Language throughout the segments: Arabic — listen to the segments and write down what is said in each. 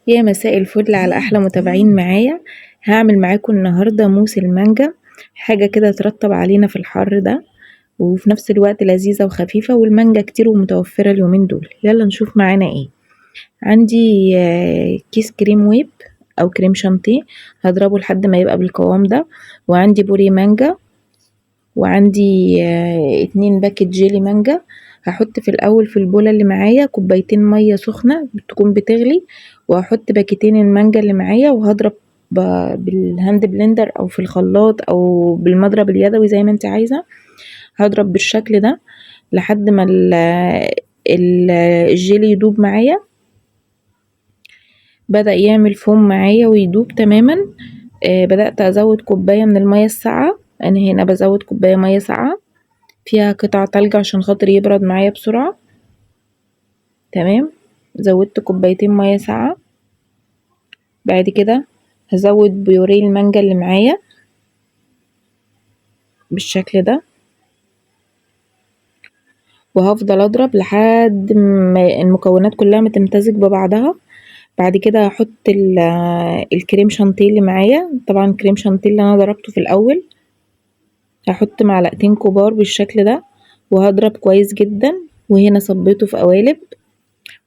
يا مساء الفل على احلى متابعين معايا. هعمل معاكم النهارده موس المانجا، حاجه كده ترطب علينا في الحر ده وفي نفس الوقت لذيذه وخفيفه، والمانجا كتير ومتوفره اليومين دول. يلا نشوف معانا ايه. عندي كيس كريم ويب او كريم شانتيه، هضربه لحد ما يبقى بالقوام ده. وعندي بوري مانجا، وعندي 2 باكت جيلي مانجا. هحط في الاول في البولة اللي معايا كوبايتين مية سخنة تكون بتغلي، وهحط باكتين المانجا اللي معايا، وهضرب بالهاند بلندر او في الخلاط او بالمضرب اليدوي زي ما انت عايزة. هضرب بالشكل ده لحد ما الجيلي يدوب معايا. بدأ يعمل فوم معايا ويدوب تماما. بدأت ازود كوباية من المية الساقعة. انا هنا بزود كوباية مية ساقعة فيها قطع تلج عشان خاطر يبرد معايا بسرعة. تمام، زودت كوبايتين مية ساقعة. بعد كده هزود بيوريه المانجا اللي معايا بالشكل ده، وهفضل اضرب لحد ما المكونات كلها ما تمتزج ببعضها. بعد كده هحط الكريم شانتيه اللي معايا، طبعا الكريم شانتيه اللي انا ضربته في الاول. هحط معلقتين كبار بالشكل ده وهضرب كويس جدا، وهنا صبيته في قوالب.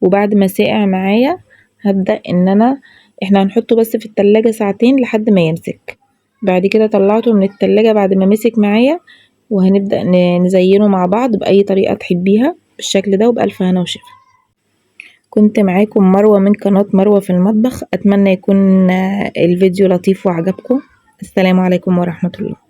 وبعد ما سقع معايا هبدأ احنا هنحطه بس في التلاجة ساعتين لحد ما يمسك. بعد كده طلعته من التلاجة بعد ما مسك معايا، وهنبدأ نزينه مع بعض بأي طريقة تحبيها بالشكل ده، وبألف هنا وشفا. كنت معاكم مروة من قناة مروة في المطبخ. أتمنى يكون الفيديو لطيف وعجبكم. السلام عليكم ورحمة الله.